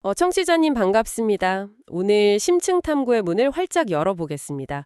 청취자님 반갑습니다. 오늘 심층 탐구의 문을 활짝 열어보겠습니다.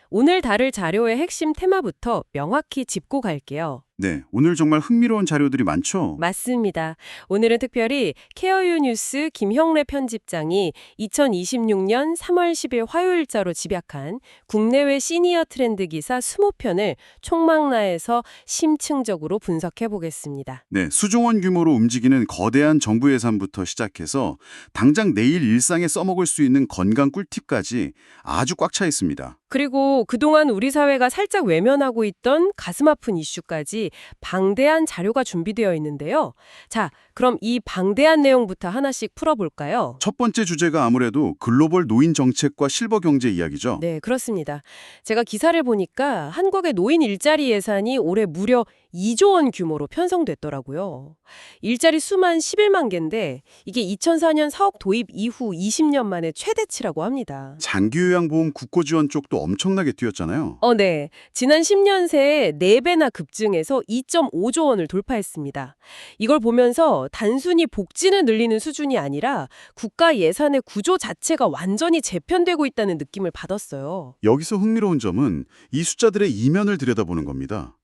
오늘 다룰 자료의 핵심 테마부터 명확히 짚고 갈게요. 네, 오늘 정말 흥미로운 자료들이 많죠? 맞습니다. 오늘은 특별히 케어유 뉴스 김형래 편집장이 2026년 3월 10일 화요일자로 집약한 국내외 시니어 트렌드 기사 20편을 총망라해서 심층적으로 분석해 보겠습니다. 네, 수조원 규모로 움직이는 거대한 정부 예산부터 시작해서 당장 내일 일상에 써먹을 수 있는 건강 꿀팁까지 아주 꽉 차 있습니다. 그리고 그동안 우리 사회가 살짝 외면하고 있던 가슴 아픈 이슈까지 방대한 자료가 준비되어 있는데요. 자, 그럼 이 방대한 내용부터 하나씩 풀어볼까요? 첫 번째 주제가 아무래도 글로벌 노인 정책과 실버 경제 이야기죠. 네, 그렇습니다. 제가 기사를 보니까 한국의 노인 일자리 예산이 올해 무려 2조 원 규모로 편성됐더라고요. 일자리 수만 11만 개인데 이게 2004년 사업 도입 이후 20년 만에 최대치라고 합니다. 장기요양보험 국고지원 쪽도 엄청나게 뛰었잖아요. 네. 지난 10년 새에 4배나 급증해서 2.5조 원을 돌파했습니다. 이걸 보면서 단순히 복지를 늘리는 수준이 아니라 국가 예산의 구조 자체가 완전히 재편되고 있다는 느낌을 받았어요. 여기서 흥미로운 점은 이 숫자들의 이면을 들여다보는 겁니다.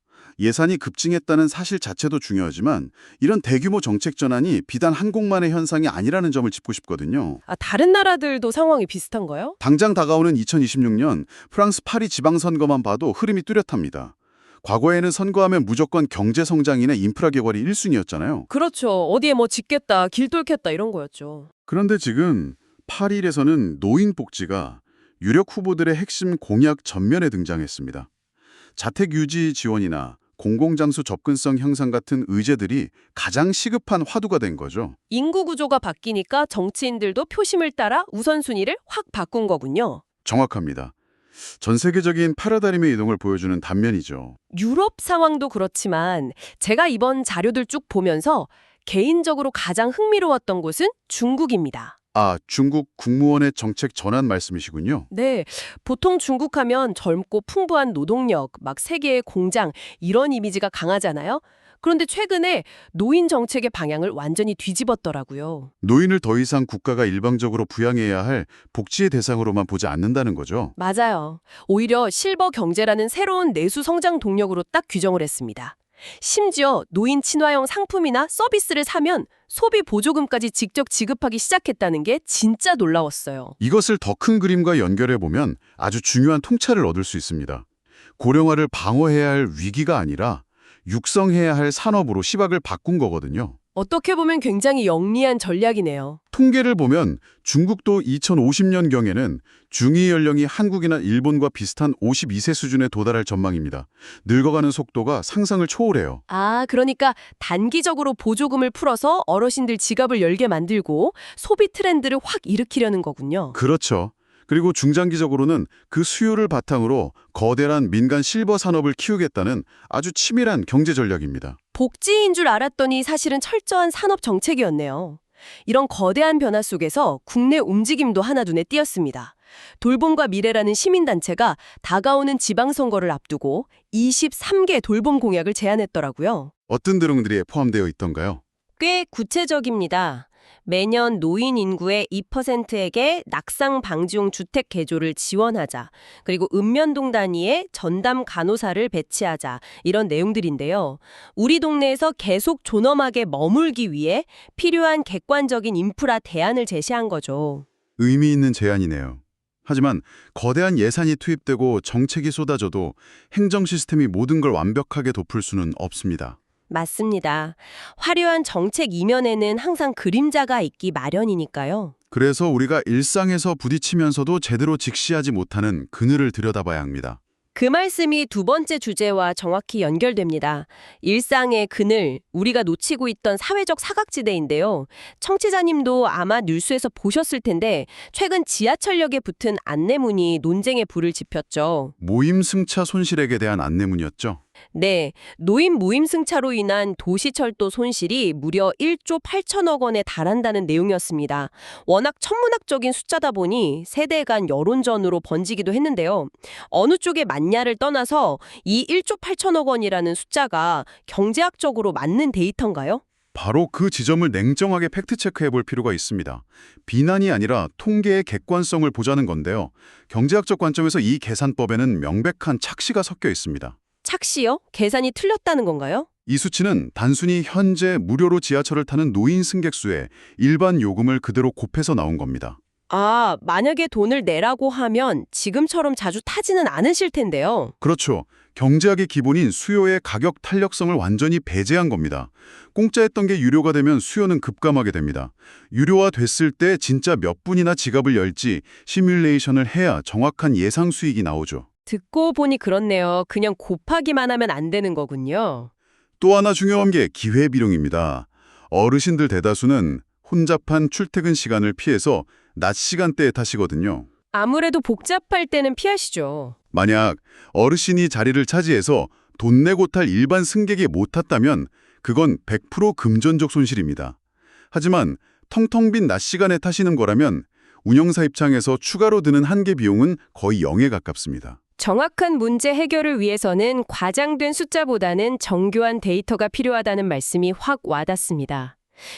예산이 급증했다는 사실 자체도 중요하지만 이런 대규모 정책 전환이 비단 한국만의 현상이 아니라는 점을 짚고 싶거든요. 다른 나라들도 상황이 비슷한가요? 당장 다가오는 2026년 프랑스 파리 지방선거만 봐도 흐름이 뚜렷합니다. 과거에는 선거하면 무조건 경제성장이나 인프라 개발이 1순위였잖아요. 그렇죠. 어디에 뭐 짓겠다, 길 뚫겠다 이런 거였죠. 그런데 지금 파리일에서는 노인 복지가 유력 후보들의 핵심 공약 전면에 등장했습니다. 자택 유지 지원이나 공공장소 접근성 향상 같은 의제들이 가장 시급한 화두가 된 거죠. 인구 구조가 바뀌니까 정치인들도 표심을 따라 우선순위를 확 바꾼 거군요. 정확합니다. 전 세계적인 패러다임의 이동을 보여주는 단면이죠. 유럽 상황도 그렇지만 제가 이번 자료들 쭉 보면서 개인적으로 가장 흥미로웠던 곳은 중국입니다. 중국 국무원의 정책 전환 말씀이시군요. 네, 보통 중국 하면 젊고 풍부한 노동력, 막 세계의 공장 이런 이미지가 강하잖아요. 그런데 최근에 노인 정책의 방향을 완전히 뒤집었더라고요. 노인을 더 이상 국가가 일방적으로 부양해야 할 복지의 대상으로만 보지 않는다는 거죠. 맞아요. 오히려 실버 경제라는 새로운 내수 성장 동력으로 딱 규정을 했습니다. 심지어 노인 친화형 상품이나 서비스를 사면 소비 보조금까지 직접 지급하기 시작했다는 게 진짜 놀라웠어요. 이것을 더 큰 그림과 연결해 보면 아주 중요한 통찰을 얻을 수 있습니다. 고령화를 방어해야 할 위기가 아니라 육성해야 할 산업으로 시각을 바꾼 거거든요. 어떻게 보면 굉장히 영리한 전략이네요. 통계를 보면 중국도 2050년경에는 중위 연령이 한국이나 일본과 비슷한 52세 수준에 도달할 전망입니다. 늙어가는 속도가 상상을 초월해요. 그러니까 단기적으로 보조금을 풀어서 어르신들 지갑을 열게 만들고 소비 트렌드를 확 일으키려는 거군요. 그렇죠. 그리고 중장기적으로는 그 수요를 바탕으로 거대한 민간 실버 산업을 키우겠다는 아주 치밀한 경제 전략입니다. 복지인 줄 알았더니 사실은 철저한 산업 정책이었네요. 이런 거대한 변화 속에서 국내 움직임도 하나 눈에 띄었습니다. 돌봄과 미래라는 시민단체가 다가오는 지방선거를 앞두고 23개 돌봄 공약을 제안했더라고요. 어떤 내용들이 포함되어 있던가요? 꽤 구체적입니다. 매년 노인 인구의 2%에게 낙상 방지용 주택 개조를 지원하자. 그리고 읍면동 단위에 전담 간호사를 배치하자. 이런 내용들인데요. 우리 동네에서 계속 존엄하게 머물기 위해 필요한 객관적인 인프라 대안을 제시한 거죠. 의미 있는 제안이네요. 하지만 거대한 예산이 투입되고 정책이 쏟아져도 행정 시스템이 모든 걸 완벽하게 덮을 수는 없습니다. 맞습니다. 화려한 정책 이면에는 항상 그림자가 있기 마련이니까요. 그래서 우리가 일상에서 부딪히면서도 제대로 직시하지 못하는 그늘을 들여다봐야 합니다. 그 말씀이 두 번째 주제와 정확히 연결됩니다. 일상의 그늘, 우리가 놓치고 있던 사회적 사각지대인데요. 청취자님도 아마 뉴스에서 보셨을 텐데 최근 지하철역에 붙은 안내문이 논쟁의 불을 지폈죠. 모임 승차 손실액에 대한 안내문이었죠. 네, 노인 무임 승차로 인한 도시철도 손실이 무려 1조 8천억 원에 달한다는 내용이었습니다. 워낙 천문학적인 숫자다 보니 세대 간 여론전으로 번지기도 했는데요. 어느 쪽에 맞냐를 떠나서 이 1조 8천억 원이라는 숫자가 경제학적으로 맞는 데이터인가요? 바로 그 지점을 냉정하게 팩트체크해 볼 필요가 있습니다. 비난이 아니라 통계의 객관성을 보자는 건데요. 경제학적 관점에서 이 계산법에는 명백한 착시가 섞여 있습니다. 착시요? 계산이 틀렸다는 건가요? 이 수치는 단순히 현재 무료로 지하철을 타는 노인 승객 수에 일반 요금을 그대로 곱해서 나온 겁니다. 아, 만약에 돈을 내라고 하면 지금처럼 자주 타지는 않으실 텐데요. 그렇죠. 경제학의 기본인 수요의 가격 탄력성을 완전히 배제한 겁니다. 공짜였던 게 유료가 되면 수요는 급감하게 됩니다. 유료화 됐을 때 진짜 몇 분이나 지갑을 열지 시뮬레이션을 해야 정확한 예상 수익이 나오죠. 듣고 보니 그렇네요. 그냥 곱하기만 하면 안 되는 거군요. 또 하나 중요한 게 기회비용입니다. 어르신들 대다수는 혼잡한 출퇴근 시간을 피해서 낮 시간대에 타시거든요. 아무래도 복잡할 때는 피하시죠. 만약 어르신이 자리를 차지해서 돈 내고 탈 일반 승객이 못 탔다면 그건 100% 금전적 손실입니다. 하지만 텅텅 빈 낮 시간에 타시는 거라면 운영사 입장에서 추가로 드는 한계 비용은 거의 0에 가깝습니다. 정확한 문제 해결을 위해서는 과장된 숫자보다는 정교한 데이터가 필요하다는 말씀이 확 와닿습니다.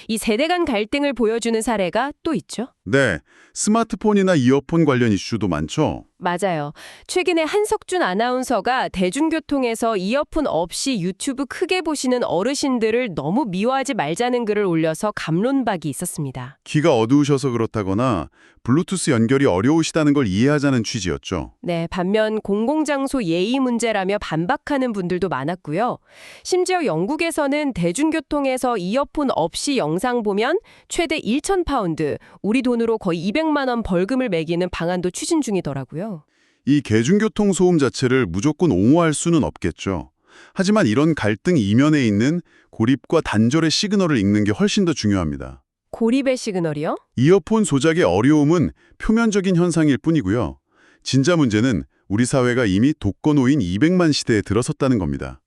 이 세대 간 갈등을 보여주는 사례가 또 있죠? 네, 스마트폰이나 이어폰 관련 이슈도 많죠. 맞아요. 최근에 한석준 아나운서가 대중교통에서 이어폰 없이 유튜브 크게 보시는 어르신들을 너무 미워하지 말자는 글을 올려서 갑론박이 있었습니다. 귀가 어두우셔서 그렇다거나 블루투스 연결이 어려우시다는 걸 이해하자는 취지였죠. 네, 반면 공공장소 예의 문제라며 반박하는 분들도 많았고요. 심지어 영국에서는 대중교통에서 이어폰 없이 영상 보면 최대 1,000파운드, 우리 돈으로 거의 200만 원 벌금을 매기는 방안도 추진 중이더라고요. 이 대중교통 소음 자체를 무조건 옹호할 수는 없겠죠. 하지만 이런 갈등 이면에 있는 고립과 단절의 시그널을 읽는 게 훨씬 더 중요합니다. 고립의 시그널이요? 이어폰 조작의 어려움은 표면적인 현상일 뿐이고요. 진짜 문제는 우리 사회가 이미 독거노인 200만 시대에 들어섰다는 겁니다.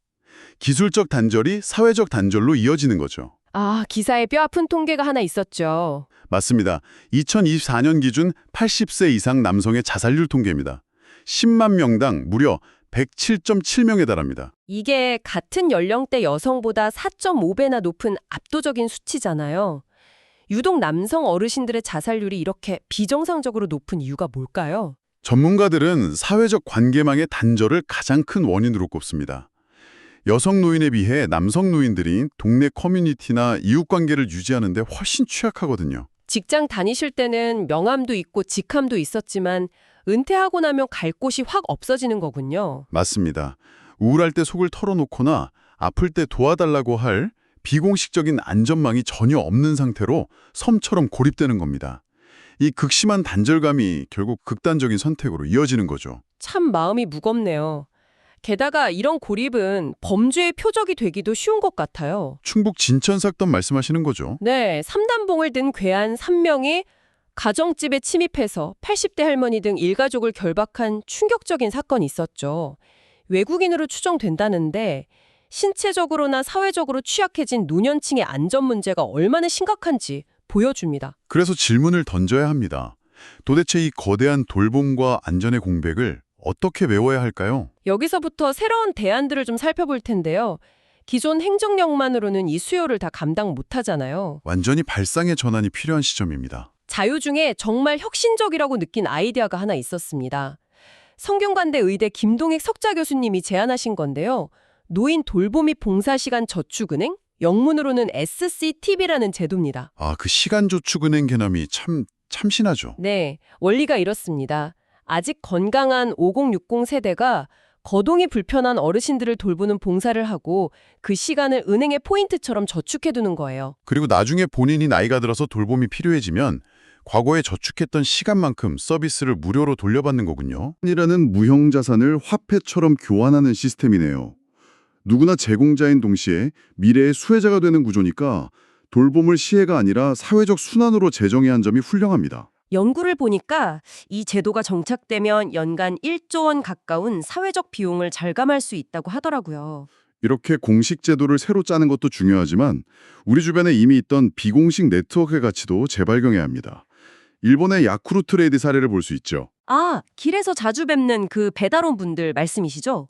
기술적 단절이 사회적 단절로 이어지는 거죠. 아, 기사에 뼈아픈 통계가 하나 있었죠. 맞습니다. 2024년 기준 80세 이상 남성의 자살률 통계입니다. 10만 명당 무려 107.7명에 달합니다. 이게 같은 연령대 여성보다 4.5배나 높은 압도적인 수치잖아요. 유독 남성 어르신들의 자살률이 이렇게 비정상적으로 높은 이유가 뭘까요? 전문가들은 사회적 관계망의 단절을 가장 큰 원인으로 꼽습니다. 여성 노인에 비해 남성 노인들이 동네 커뮤니티나 이웃관계를 유지하는 데 훨씬 취약하거든요. 직장 다니실 때는 명함도 있고 직함도 있었지만 은퇴하고 나면 갈 곳이 확 없어지는 거군요. 맞습니다. 우울할 때 속을 털어놓거나 아플 때 도와달라고 할 비공식적인 안전망이 전혀 없는 상태로 섬처럼 고립되는 겁니다. 이 극심한 단절감이 결국 극단적인 선택으로 이어지는 거죠. 참 마음이 무겁네요. 게다가 이런 고립은 범죄의 표적이 되기도 쉬운 것 같아요. 충북 진천사건 말씀하시는 거죠. 네, 삼단봉을 든 괴한 3명이 가정집에 침입해서 80대 할머니 등 일가족을 결박한 충격적인 사건이 있었죠. 외국인으로 추정된다는데 신체적으로나 사회적으로 취약해진 노년층의 안전 문제가 얼마나 심각한지 보여줍니다. 그래서 질문을 던져야 합니다. 도대체 이 거대한 돌봄과 안전의 공백을 어떻게 메워야 할까요? 여기서부터 새로운 대안들을 좀 살펴볼 텐데요. 기존 행정력만으로는 이 수요를 다 감당 못하잖아요. 완전히 발상의 전환이 필요한 시점입니다. 자유 중에 정말 혁신적이라고 느낀 아이디어가 하나 있었습니다. 성균관대 의대 김동익 석좌 교수님이 제안하신 건데요. 노인 돌보미 봉사시간 저축은행? 영문으로는 SCTV라는 제도입니다. 아, 그 시간저축은행 개념이 참 참신하죠. 네, 원리가 이렇습니다. 아직 건강한 5060 세대가 거동이 불편한 어르신들을 돌보는 봉사를 하고 그 시간을 은행의 포인트처럼 저축해두는 거예요. 그리고 나중에 본인이 나이가 들어서 돌봄이 필요해지면 과거에 저축했던 시간만큼 서비스를 무료로 돌려받는 거군요. 이라는 무형자산을 화폐처럼 교환하는 시스템이네요. 누구나 제공자인 동시에 미래의 수혜자가 되는 구조니까 돌봄을 시혜가 아니라 사회적 순환으로 제정해야 한 점이 훌륭합니다. 연구를 보니까 이 제도가 정착되면 연간 1조 원 가까운 사회적 비용을 절감할 수 있다고 하더라고요. 이렇게 공식 제도를 새로 짜는 것도 중요하지만 우리 주변에 이미 있던 비공식 네트워크의 가치도 재발견해야 합니다. 일본의 야쿠르트 레이드 사례를 볼 수 있죠. 아, 길에서 자주 뵙는 그 배달원 분들 말씀이시죠?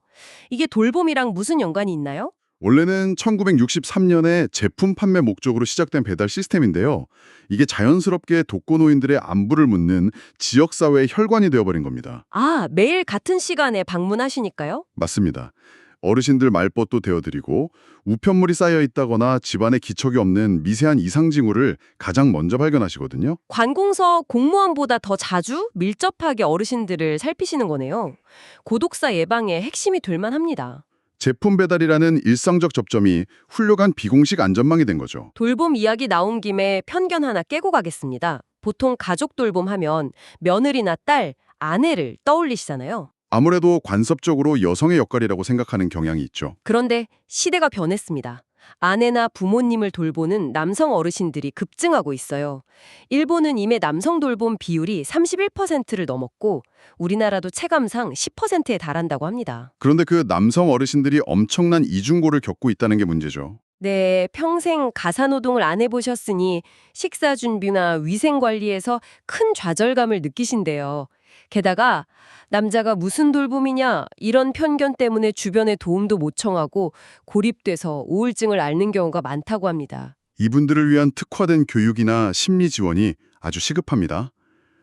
이게 돌봄이랑 무슨 연관이 있나요? 원래는 1963년에 제품 판매 목적으로 시작된 배달 시스템인데요. 이게 자연스럽게 독거노인들의 안부를 묻는 지역사회의 혈관이 되어버린 겁니다. 아, 매일 같은 시간에 방문하시니까요? 맞습니다. 어르신들 말벗도 대어드리고 우편물이 쌓여 있다거나 집안에 기척이 없는 미세한 이상 징후를 가장 먼저 발견하시거든요. 관공서 공무원보다 더 자주 밀접하게 어르신들을 살피시는 거네요. 고독사 예방에 핵심이 될 만합니다. 제품 배달이라는 일상적 접점이 훌륭한 비공식 안전망이 된 거죠. 돌봄 이야기 나온 김에 편견 하나 깨고 가겠습니다. 보통 가족 돌봄 하면 며느리나 딸, 아내를 떠올리시잖아요. 아무래도 관습적으로 여성의 역할이라고 생각하는 경향이 있죠. 그런데 시대가 변했습니다. 아내나 부모님을 돌보는 남성 어르신들이 급증하고 있어요. 일본은 이미 남성 돌봄 비율이 31%를 넘었고 우리나라도 체감상 10%에 달한다고 합니다. 그런데 그 남성 어르신들이 엄청난 이중고를 겪고 있다는 게 문제죠. 네, 평생 가사노동을 안 해보셨으니 식사 준비나 위생 관리에서 큰 좌절감을 느끼신대요. 게다가 남자가 무슨 돌봄이냐 이런 편견 때문에 주변에 도움도 못 청하고 고립돼서 우울증을 앓는 경우가 많다고 합니다. 이분들을 위한 특화된 교육이나 심리 지원이 아주 시급합니다.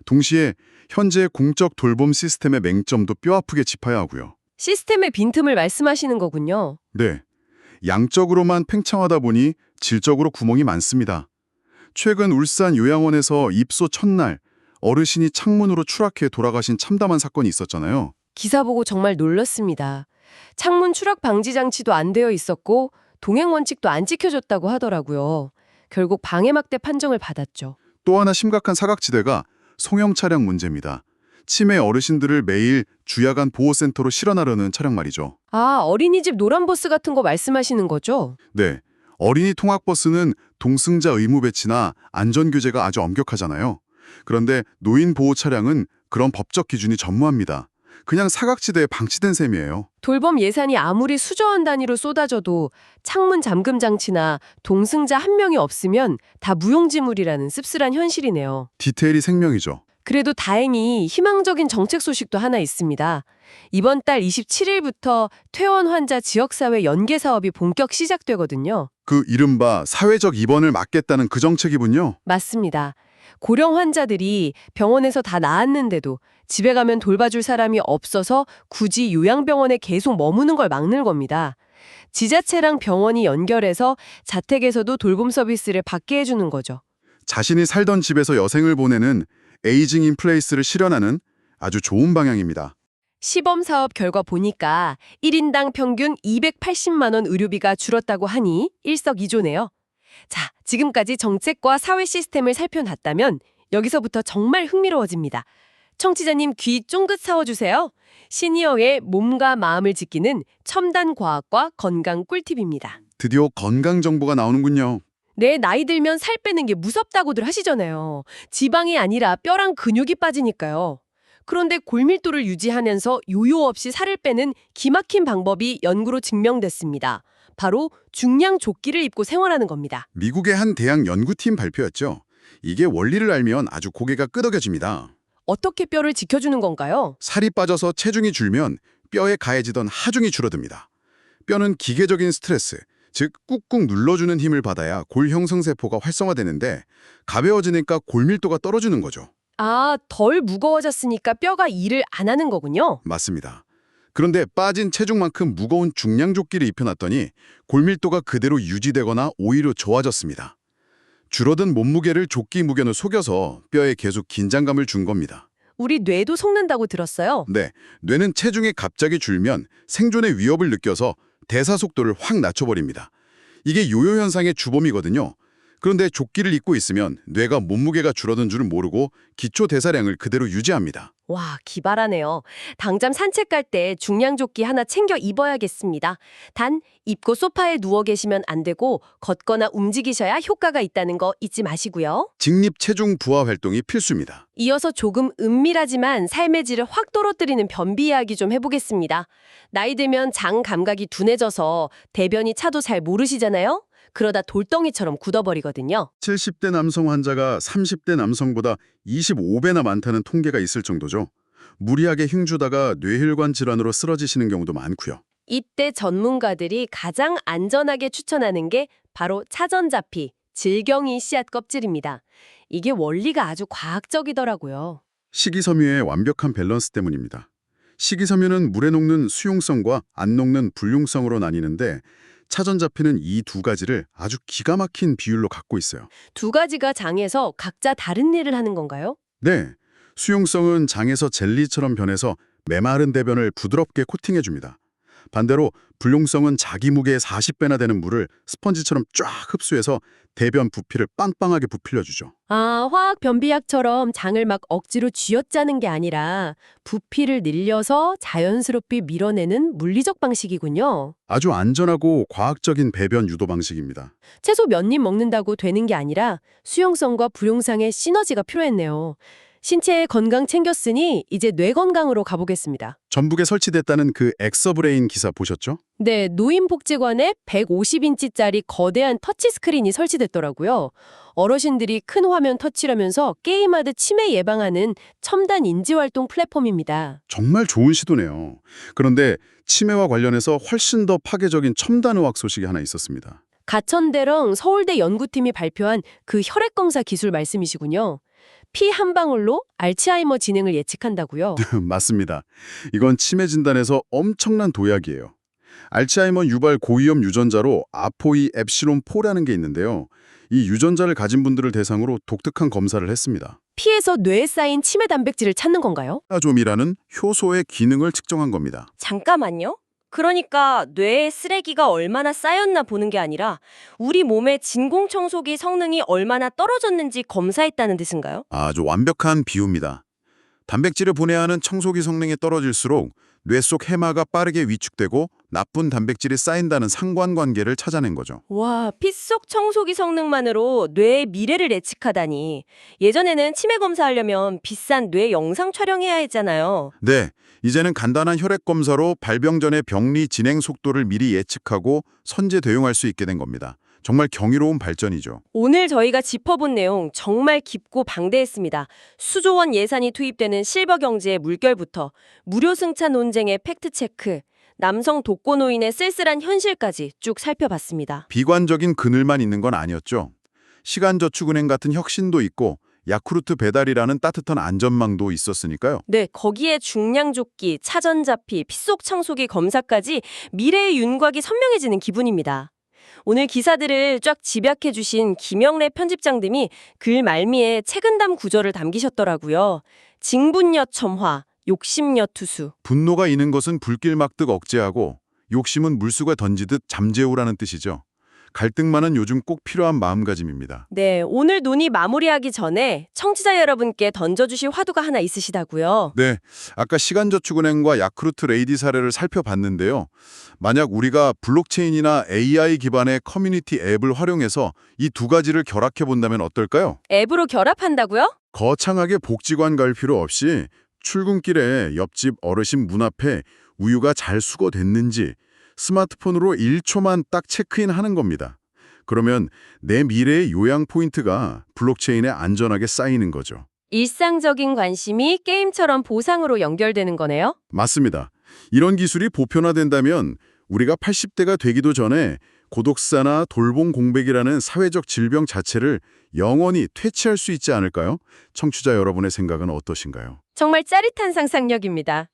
동시에 현재 공적 돌봄 시스템의 맹점도 뼈아프게 짚어야 하고요. 시스템의 빈틈을 말씀하시는 거군요. 네, 양적으로만 팽창하다 보니 질적으로 구멍이 많습니다. 최근 울산 요양원에서 입소 첫날 어르신이 창문으로 추락해 돌아가신 참담한 사건이 있었잖아요. 기사 보고 정말 놀랐습니다. 창문 추락 방지 장치도 안 되어 있었고 동행 원칙도 안 지켜졌다고 하더라고요. 결국 방해막대 판정을 받았죠. 또 하나 심각한 사각지대가 송형 차량 문제입니다. 치매 어르신들을 매일 주야간 보호센터로 실어나르는 차량 말이죠. 아, 어린이집 노란버스 같은 거 말씀하시는 거죠? 네, 어린이 통학버스는 동승자 의무 배치나 안전교제가 아주 엄격하잖아요. 그런데 노인 보호 차량은 그런 법적 기준이 전무합니다. 그냥 사각지대에 방치된 셈이에요. 돌봄 예산이 아무리 수조원 단위로 쏟아져도 창문 잠금 장치나 동승자 한 명이 없으면 다 무용지물이라는 씁쓸한 현실이네요. 디테일이 생명이죠. 그래도 다행히 희망적인 정책 소식도 하나 있습니다. 이번 달 27일부터 퇴원 환자 지역사회 연계 사업이 본격 시작되거든요. 그 이른바 사회적 입원을 막겠다는 그 정책이군요. 맞습니다. 고령 환자들이 병원에서 다 나았는데도 집에 가면 돌봐줄 사람이 없어서 굳이 요양병원에 계속 머무는 걸 막는 겁니다. 지자체랑 병원이 연결해서 자택에서도 돌봄 서비스를 받게 해주는 거죠. 자신이 살던 집에서 여생을 보내는 에이징 인 플레이스를 실현하는 아주 좋은 방향입니다. 시범 사업 결과 보니까 1인당 평균 280만 원 의료비가 줄었다고 하니 일석이조네요. 자, 지금까지 정책과 사회 시스템을 살펴봤다면 여기서부터 정말 흥미로워집니다. 청취자님 귀 쫑긋 세워주세요. 시니어의 몸과 마음을 지키는 첨단 과학과 건강 꿀팁입니다. 드디어 건강 정보가 나오는군요. 네, 나이 들면 살 빼는 게 무섭다고들 하시잖아요. 지방이 아니라 뼈랑 근육이 빠지니까요. 그런데 골밀도를 유지하면서 요요 없이 살을 빼는 기막힌 방법이 연구로 증명됐습니다. 바로 중량 조끼를 입고 생활하는 겁니다. 미국의 한 대학 연구팀 발표였죠. 이게 원리를 알면 아주 고개가 끄덕여집니다. 어떻게 뼈를 지켜주는 건가요? 살이 빠져서 체중이 줄면 뼈에 가해지던 하중이 줄어듭니다. 뼈는 기계적인 스트레스, 즉 꾹꾹 눌러주는 힘을 받아야 골 형성세포가 활성화되는데 가벼워지니까 골밀도가 떨어지는 거죠. 아, 덜 무거워졌으니까 뼈가 일을 안 하는 거군요. 맞습니다. 그런데 빠진 체중만큼 무거운 중량조끼를 입혀놨더니 골밀도가 그대로 유지되거나 오히려 좋아졌습니다. 줄어든 몸무게를 조끼 무게로 속여서 뼈에 계속 긴장감을 준 겁니다. 우리 뇌도 속는다고 들었어요. 네, 뇌는 체중이 갑자기 줄면 생존의 위협을 느껴서 대사 속도를 확 낮춰버립니다. 이게 요요 현상의 주범이거든요. 그런데 조끼를 입고 있으면 뇌가 몸무게가 줄어든 줄은 모르고 기초 대사량을 그대로 유지합니다. 와, 기발하네요. 당장 산책 갈 때 중량조끼 하나 챙겨 입어야겠습니다. 단, 입고 소파에 누워 계시면 안 되고 걷거나 움직이셔야 효과가 있다는 거 잊지 마시고요. 직립 체중 부하 활동이 필수입니다. 이어서 조금 은밀하지만 삶의 질을 확 떨어뜨리는 변비 이야기 좀 해보겠습니다. 나이 들면 장 감각이 둔해져서 대변이 차도 잘 모르시잖아요? 그러다 돌덩이처럼 굳어버리거든요. 70대 남성 환자가 30대 남성보다 25배나 많다는 통계가 있을 정도죠. 무리하게 힘주다가 뇌혈관 질환으로 쓰러지시는 경우도 많고요. 이때 전문가들이 가장 안전하게 추천하는 게 바로 차전자피, 질경이 씨앗 껍질입니다. 이게 원리가 아주 과학적이더라고요. 식이섬유의 완벽한 밸런스 때문입니다. 식이섬유는 물에 녹는 수용성과 안 녹는 불용성으로 나뉘는데 차전자피는 이 두 가지를 아주 기가 막힌 비율로 갖고 있어요. 두 가지가 장에서 각자 다른 일을 하는 건가요? 네, 수용성은 장에서 젤리처럼 변해서 메마른 대변을 부드럽게 코팅해줍니다. 반대로 불용성은 자기 무게의 40배나 되는 물을 스펀지처럼 쫙 흡수해서 대변 부피를 빵빵하게 부풀려주죠. 아, 화학 변비약처럼 장을 막 억지로 쥐어짜는 게 아니라 부피를 늘려서 자연스럽게 밀어내는 물리적 방식이군요. 아주 안전하고 과학적인 배변 유도 방식입니다. 채소 몇 입 먹는다고 되는 게 아니라 수용성과 불용성의 시너지가 필요했네요. 신체의 건강 챙겼으니 이제 뇌 건강으로 가보겠습니다. 전북에 설치됐다는 그 엑서브레인 기사 보셨죠? 네, 노인복지관에 150인치짜리 거대한 터치스크린이 설치됐더라고요. 어르신들이 큰 화면 터치하면서 게임하듯 치매 예방하는 첨단 인지활동 플랫폼입니다. 정말 좋은 시도네요. 그런데 치매와 관련해서 훨씬 더 파괴적인 첨단의학 소식이 하나 있었습니다. 가천대랑 서울대 연구팀이 발표한 그 혈액검사 기술 말씀이시군요. 피 한 방울로 알츠하이머 진행을 예측한다고요? 맞습니다. 이건 치매 진단에서 엄청난 도약이에요. 알츠하이머 유발 고위험 유전자로 아포이 엡실론 4라는 게 있는데요. 이 유전자를 가진 분들을 대상으로 독특한 검사를 했습니다. 피에서 뇌에 쌓인 치매 단백질을 찾는 건가요? 좀이라는 효소의 기능을 측정한 겁니다. 잠깐만요. 그러니까 뇌에 쓰레기가 얼마나 쌓였나 보는 게 아니라 우리 몸의 진공청소기 성능이 얼마나 떨어졌는지 검사했다는 뜻인가요? 아주 완벽한 비유입니다. 단백질을 보내야 하는 청소기 성능이 떨어질수록 뇌 속 해마가 빠르게 위축되고 나쁜 단백질이 쌓인다는 상관관계를 찾아낸 거죠. 와, 피 속 청소기 성능만으로 뇌의 미래를 예측하다니. 예전에는 치매 검사하려면 비싼 뇌 영상 촬영해야 했잖아요. 네, 이제는 간단한 혈액 검사로 발병 전의 병리 진행 속도를 미리 예측하고 선제 대응할 수 있게 된 겁니다. 정말 경이로운 발전이죠. 오늘 저희가 짚어본 내용 정말 깊고 방대했습니다. 수조 원 예산이 투입되는 실버 경제의 물결부터 무료 승차 논쟁의 팩트체크, 남성 독거노인의 쓸쓸한 현실까지 쭉 살펴봤습니다. 비관적인 그늘만 있는 건 아니었죠. 시간저축은행 같은 혁신도 있고 야쿠르트 배달이라는 따뜻한 안전망도 있었으니까요. 네, 거기에 중량조끼, 차전자피, 핏속 청소기 검사까지 미래의 윤곽이 선명해지는 기분입니다. 오늘 기사들을 쫙 집약해 주신 김영래 편집장님이 글 말미에 책은담 구절을 담기셨더라고요. 징분여 첨화, 욕심여 투수. 분노가 있는 것은 불길 막듯 억제하고 욕심은 물수가 던지듯 잠재우라는 뜻이죠. 갈등만은 요즘 꼭 필요한 마음가짐입니다. 네, 오늘 논의 마무리하기 전에 청취자 여러분께 던져주실 화두가 하나 있으시다고요. 네, 아까 시간저축은행과 야쿠르트 레이디 사례를 살펴봤는데요. 만약 우리가 블록체인이나 AI 기반의 커뮤니티 앱을 활용해서 이 두 가지를 결합해 본다면 어떨까요? 앱으로 결합한다고요? 거창하게 복지관 갈 필요 없이 출근길에 옆집 어르신 문 앞에 우유가 잘 수거됐는지 스마트폰으로 1초만 딱 체크인하는 겁니다. 그러면 내 미래의 요양 포인트가 블록체인에 안전하게 쌓이는 거죠. 일상적인 관심이 게임처럼 보상으로 연결되는 거네요? 맞습니다. 이런 기술이 보편화된다면 우리가 80대가 되기도 전에 고독사나 돌봄 공백이라는 사회적 질병 자체를 영원히 퇴치할 수 있지 않을까요? 청취자 여러분의 생각은 어떠신가요? 정말 짜릿한 상상력입니다.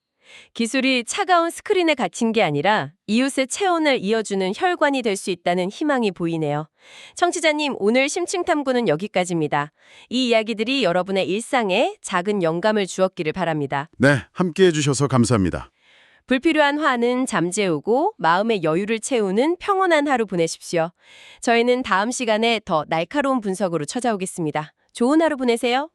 기술이 차가운 스크린에 갇힌 게 아니라 이웃의 체온을 이어주는 혈관이 될 수 있다는 희망이 보이네요. 청취자님, 오늘 심층탐구는 여기까지입니다. 이 이야기들이 여러분의 일상에 작은 영감을 주었기를 바랍니다. 네, 함께해 주셔서 감사합니다. 불필요한 화는 잠재우고 마음의 여유를 채우는 평온한 하루 보내십시오. 저희는 다음 시간에 더 날카로운 분석으로 찾아오겠습니다. 좋은 하루 보내세요.